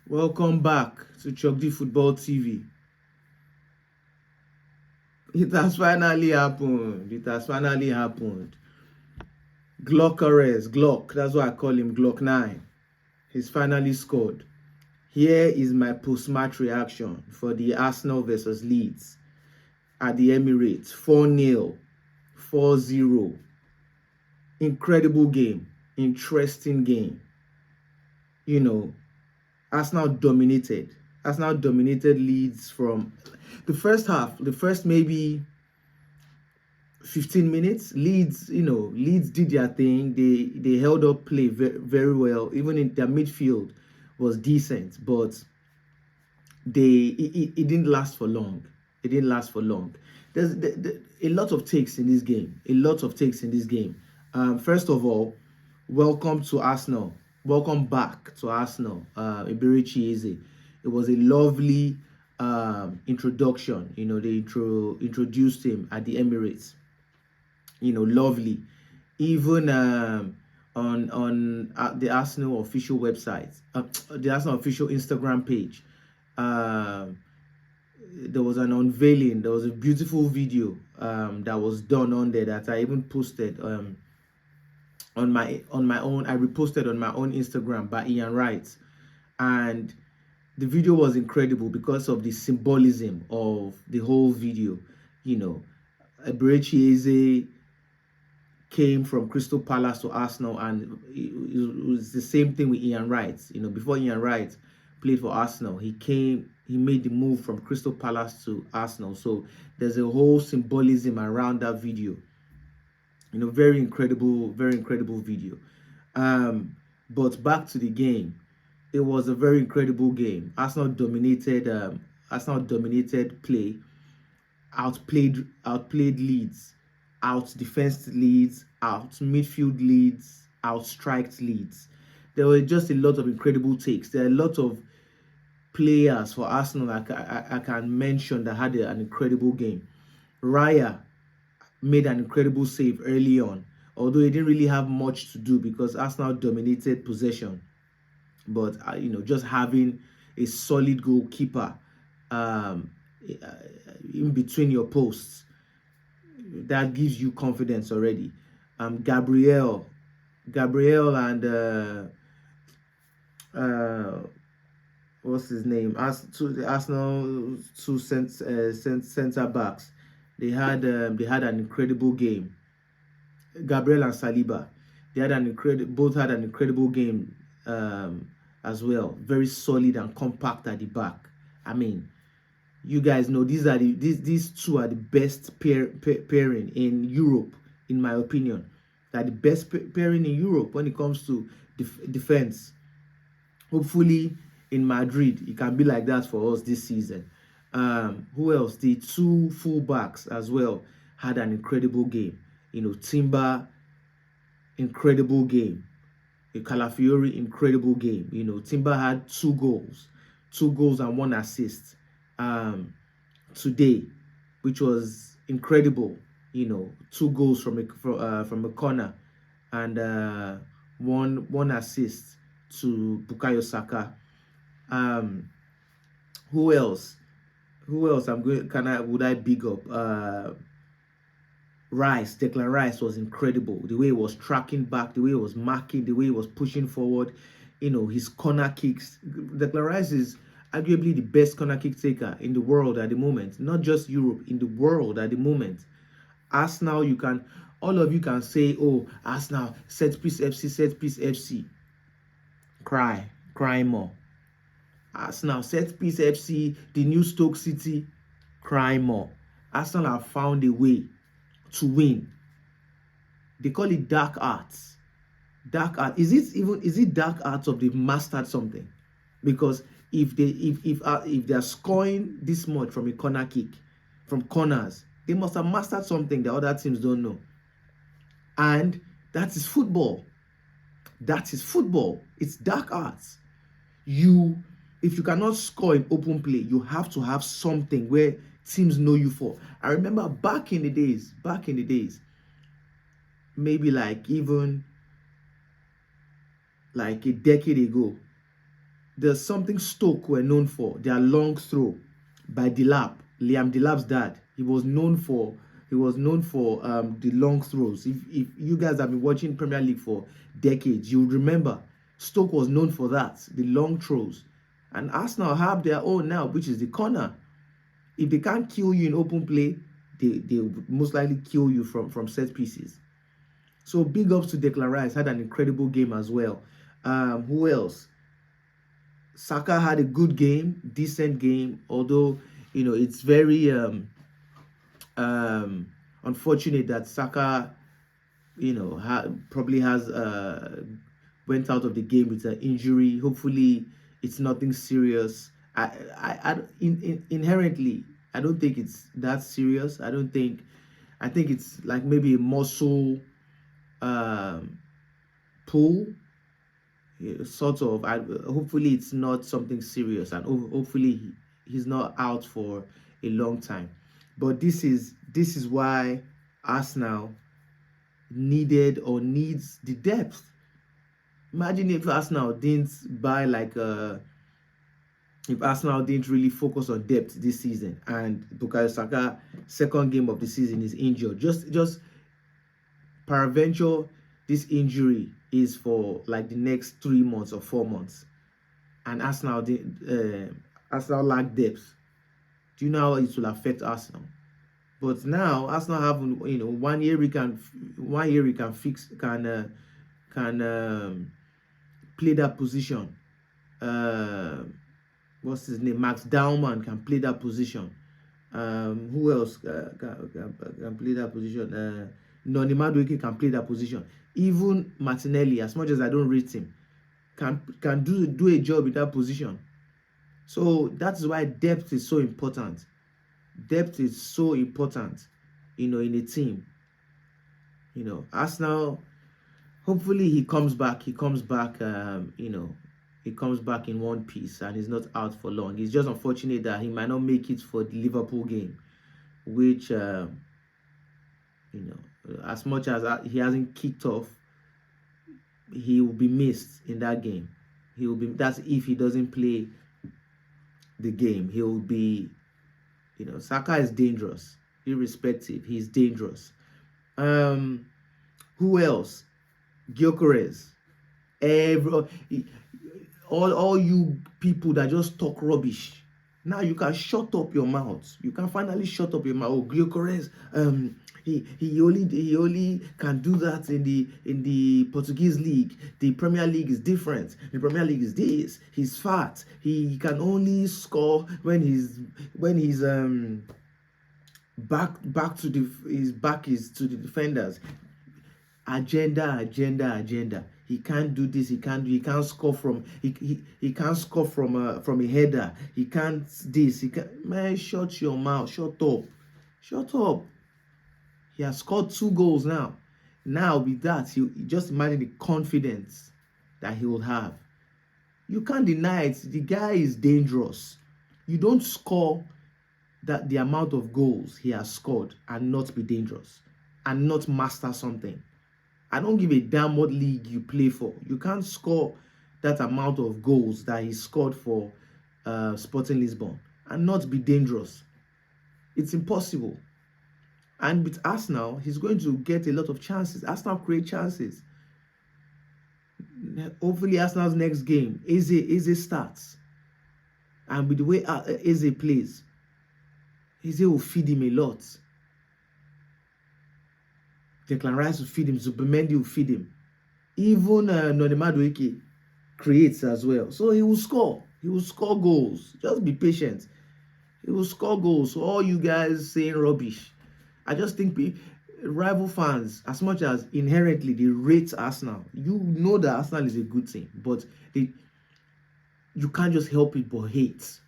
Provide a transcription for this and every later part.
Welcome back to Chogdi Football TV. It has finally happened. Glock, that's why I call him Glock 9. He's finally scored. Here is my post-match reaction for the Arsenal versus Leeds at the Emirates. 4-0, 4-0. Incredible game, interesting game. Arsenal dominated. Leeds from the first half, the first maybe 15 minutes. Leeds did their thing. They held up play very, very well. Even in their midfield was decent, but it didn't last for long. There's a lot of takes in this game. First of all, welcome to Arsenal. Welcome back to Arsenal, Emirates. It was a lovely introduction. They introduced him at the Emirates. Lovely. Even on the Arsenal official website, the Arsenal official Instagram page, there was an unveiling. There was a beautiful video that was done on there that I even posted on my own. I reposted on my own Instagram by Ian Wright, and the video was incredible because of the symbolism of the whole video. Eberechi came from Crystal Palace to Arsenal, and it was the same thing with Ian Wright. Before Ian Wright played for Arsenal, he made the move from Crystal Palace to Arsenal. So there's a whole symbolism around that video. Very incredible video. But back to the game. It was a very incredible game. Arsenal dominated play, outplayed Leeds, out-defensed Leeds, out-midfield Leeds, out-striked Leeds. There were just a lot of incredible takes. There are a lot of players for Arsenal I can mention that had an incredible game. Raya made an incredible save early on, although he didn't really have much to do because Arsenal dominated possession. But just having a solid goalkeeper in between your posts, that gives you confidence already. Gabriel and what's his name? The Arsenal two center backs. They had an incredible game. Gabriel and Saliba, both had an incredible game as well. Very solid and compact at the back. I mean, you guys know these two are the best pairing in Europe, in my opinion. They're the best pairing in Europe when it comes to defense. Hopefully in Madrid it can be like that for us this season. Who else? The two fullbacks as well had an incredible game. Timber, incredible game. Calafiori, incredible game. Timber had two goals and one assist today, which was incredible. 2 goals from a corner and one assist to Bukayo Saka. Who else? Would I big up? Rice, Declan Rice was incredible. The way he was tracking back, the way he was marking, the way he was pushing forward, his corner kicks. Declan Rice is arguably the best corner kick taker in the world at the moment. Not just Europe, in the world at the moment. Arsenal, all of you can say, oh, Arsenal, set piece FC. Cry more. Arsenal, set piece FC, the new Stoke City, cry more. Arsenal have found a way to win. They call it dark arts. Dark art. Is it dark arts of they've mastered something? Because if they are scoring this much from a corner kick, from corners, they must have mastered something that other teams don't know. And that is football. It's dark arts. If you cannot score in open play, you have to have something where teams know you for. I remember back in the days, maybe like even like a decade ago, There's something Stoke were known for, their long throw by Liam Delap's dad. He was known for the long throws. If you guys have been watching Premier League for decades, you'll remember Stoke was known for that, the long throws. And Arsenal have their own now, which is the corner. If they can't kill you in open play, they would most likely kill you from set pieces. So big ups to Declan Rice, had an incredible game as well. Who else? Saka had a good game, decent game, although it's very unfortunate that Saka probably has went out of the game with an injury. Hopefully it's nothing serious. Inherently I don't think it's that serious. I think it's like maybe a muscle pull, sort of. Hopefully it's not something serious, and hopefully he's not out for a long time. But this is why Arsenal needed or needs the depth. Imagine if Arsenal didn't if Arsenal didn't really focus on depth this season, and Bukayo Saka second game of the season is injured. Just peradventure this injury is for like the next 3 months or 4 months, and Arsenal lack depth. Do you know how it will affect Arsenal? But now Arsenal have 1 year we can play that position. What's his name? Max Dowman can play that position. Who else can play that position? Noni Madueke can play that position. Even Martinelli, as much as I don't rate him, can do a job in that position. So that's why depth is so important. Depth is so important, in a team. Arsenal, hopefully he comes back. He comes back in one piece and he's not out for long. It's just unfortunate that he might not make it for the Liverpool game, which as much as he hasn't kicked off, he will be missed in that game. That's if he doesn't play the game. He will be, Saka is dangerous, irrespective. He's dangerous. Who else? Gyokores. All you people that just talk rubbish, now you can shut up your mouth. You can finally shut up your mouth. Oh, Gyokores, he only can do that in the Portuguese league. The Premier League is different. The Premier League is this. He's fat. He can only score when his back is to the defenders. Agenda. He can't do this. He can't score from a header. He can't this. Man, shut your mouth. Shut up. He has scored 2 goals now. Now with that, you just imagine the confidence that he will have. You can't deny it. The guy is dangerous. You don't score the amount of goals he has scored and not be dangerous and not master something. I don't give a damn what league you play for. You can't score that amount of goals that he scored for Sporting Lisbon and not be dangerous. It's impossible. And with Arsenal, he's going to get a lot of chances. Arsenal create chances. Hopefully, Arsenal's next game, Eze starts. And with the way Eze plays, Eze will feed him a lot. Declan Rice will feed him. Zubimendi will feed him. Even Noni Madueke creates as well. So he will score. He will score goals. Just be patient. He will score goals. So all you guys saying rubbish, I just think rival fans, as much as inherently they rate Arsenal, you know that Arsenal is a good team, but you can't just help it but hate.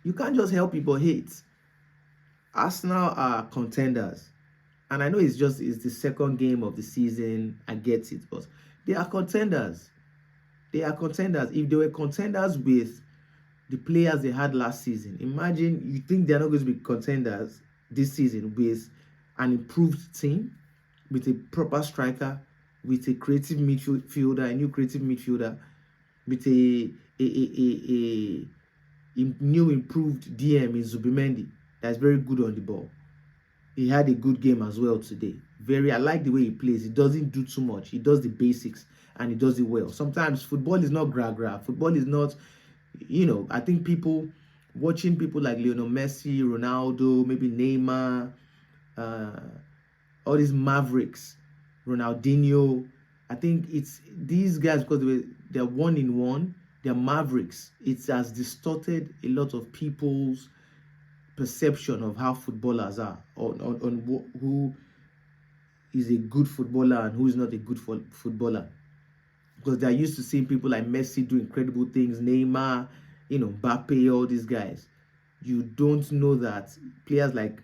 You can't just help it but hate. Arsenal are contenders. And I know it's the second game of the season. I get it, but they are contenders. They are contenders. If they were contenders with the players they had last season, imagine you think they're not going to be contenders this season with an improved team, with a proper striker, with a creative midfielder, a new creative midfielder. with a new improved DM in Zubimendi that's very good on the ball. He had a good game as well today. I like the way he plays. He doesn't do too much. He does the basics and he does it well. Sometimes football is not gra. Football is not, I think watching people like Lionel Messi, Ronaldo, maybe Neymar, all these Mavericks, Ronaldinho. I think it's these guys because they're one in one. They're Mavericks. It has distorted a lot of people's perception of how footballers are, on who is a good footballer and who is not a good footballer. Because they're used to seeing people like Messi do incredible things, Neymar, Mbappe, all these guys. You don't know that players like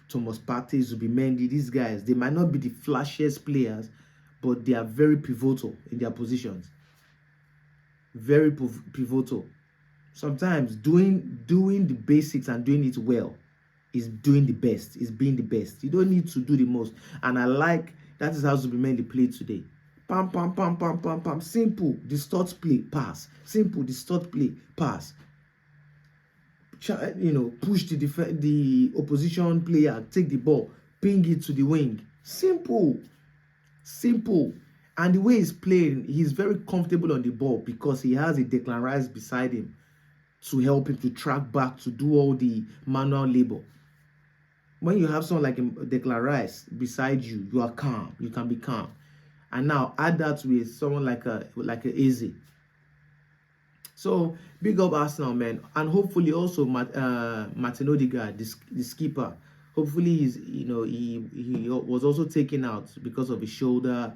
Thomas Partey, Zubimendi, these guys, they might not be the flashiest players, but they are very pivotal in their positions. Very pivotal. Sometimes doing the basics and doing it well is doing the best, is being the best. You don't need to do the most. And I like that is how Zubimendi played today. Pam, pam, pam, pam, pam, pam. Simple, distort play, pass. Simple, distort play, pass. Push the opposition player, take the ball, ping it to the wing. Simple. And the way he's playing, he's very comfortable on the ball because he has a Declan Rice beside him to help him to track back, to do all the manual labor. When you have someone like Declan Rice beside you, you are calm. You can be calm. And now add that with someone like a Eze. So big up Arsenal, man, and hopefully also Martin Odegaard, the skipper. Hopefully he was also taken out because of a shoulder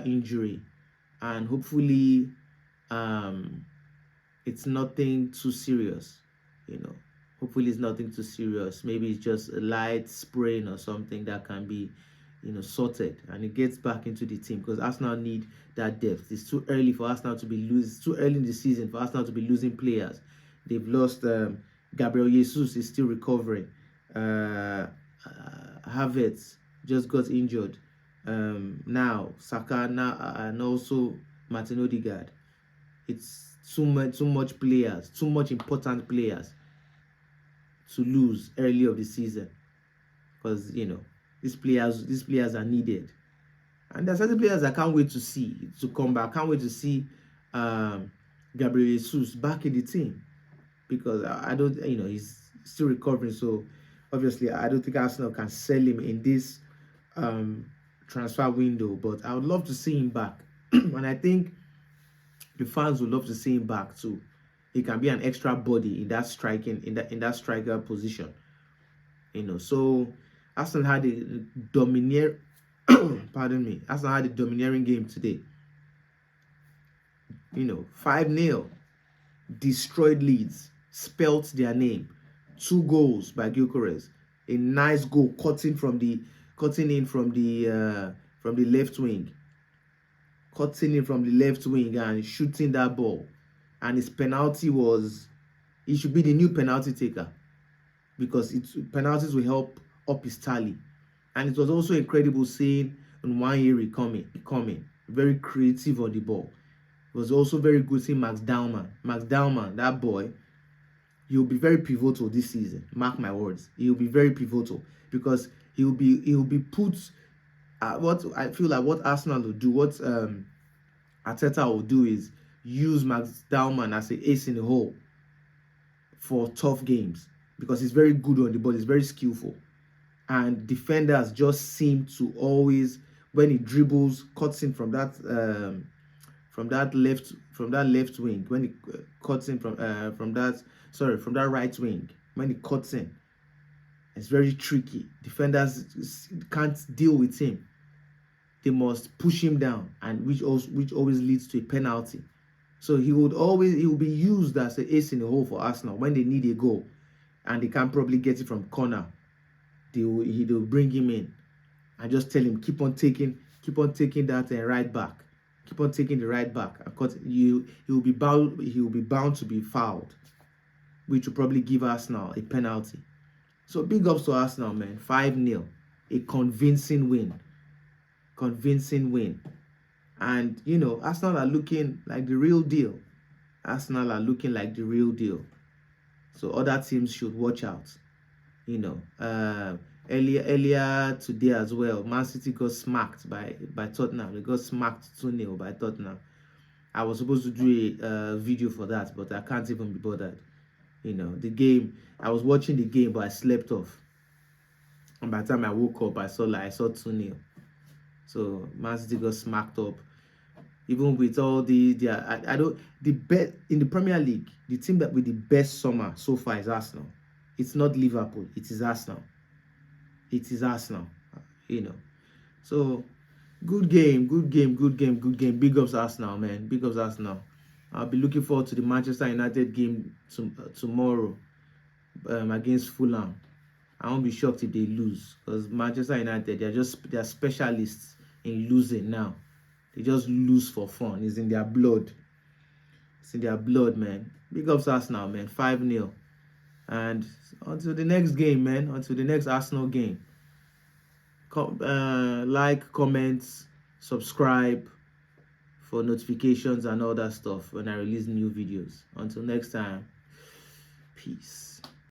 injury, and hopefully it's nothing too serious. Hopefully it's nothing too serious. Maybe it's just a light sprain or something that can be sorted, and it gets back into the team because Arsenal need that depth. It's too early for Arsenal to be too early in the season for Arsenal to be losing players. They've lost Gabriel Jesus is still recovering. Havertz just got injured. Now Saka and also Martin Odegaard. It's too much players, too much important players to lose early of the season because these players are needed. And there are certain players I can't wait to see to come back. I can't wait to see Gabriel Jesus back in the team because I don't, he's still recovering. So obviously, I don't think Arsenal can sell him in this transfer window. But I would love to see him back, and I think the fans would love to see him back too. He can be an extra body in that striker position. So Arsenal had a domineering Arsenal had a domineering game today. 5-0. Destroyed Leeds. Spelt their name. 2 goals by Gyokores. A nice goal cutting in from the left wing. Cutting in from the left wing and shooting that ball. And his penalty he should be the new penalty taker because penalties will help up his tally. And it was also incredible seeing Nwankwo coming very creative on the ball. It was also very good seeing Max Dowman, that boy. He'll be very pivotal this season. Mark my words. He'll be very pivotal because he'll be put. What I feel like what Arsenal will do, what Arteta will do is use Max Dowman as an ace in the hole for tough games because he's very good on the ball. He's very skillful. And defenders just seem to always, when he dribbles, cuts in from that left wing, when he cuts in from that right wing, when he cuts in, it's very tricky. Defenders can't deal with him. They must push him down, and which always leads to a penalty. So he will be used as an ace in the hole for Arsenal when they need a goal, and they can't probably get it from corner. They'll bring him in and just tell him keep on taking that right back, keep on taking the right back, because he will be bound to be fouled, which will probably give Arsenal a penalty. So big ups to Arsenal, man. 5-0, a convincing win. And you know, Arsenal are looking like the real deal. Arsenal are looking like the real deal. So other teams should watch out. You know, earlier today as well, Man City got smacked by Tottenham. They got smacked 2-0 by Tottenham. I was supposed to do a video for that, but I can't even be bothered. You know, the game, I was watching the game, but I slept off. And by the time I woke up, I saw 2-0. So Man City got smacked up. Even with all I don't, the best in the Premier League, the team that with the best summer so far is Arsenal. It's not Liverpool, it is Arsenal. It is Arsenal, you know. So good game. Big ups Arsenal, man. Big ups Arsenal. I'll be looking forward to the Manchester United game tomorrow against Fulham. I won't be shocked if they lose, because Manchester United, they're specialists in losing now. They just lose for fun. It's in their blood. It's in their blood, man. Big ups Arsenal, man. 5-0. And until the next game, man. Until the next Arsenal game. Like, comment, subscribe for notifications and all that stuff when I release new videos. Until next time, peace.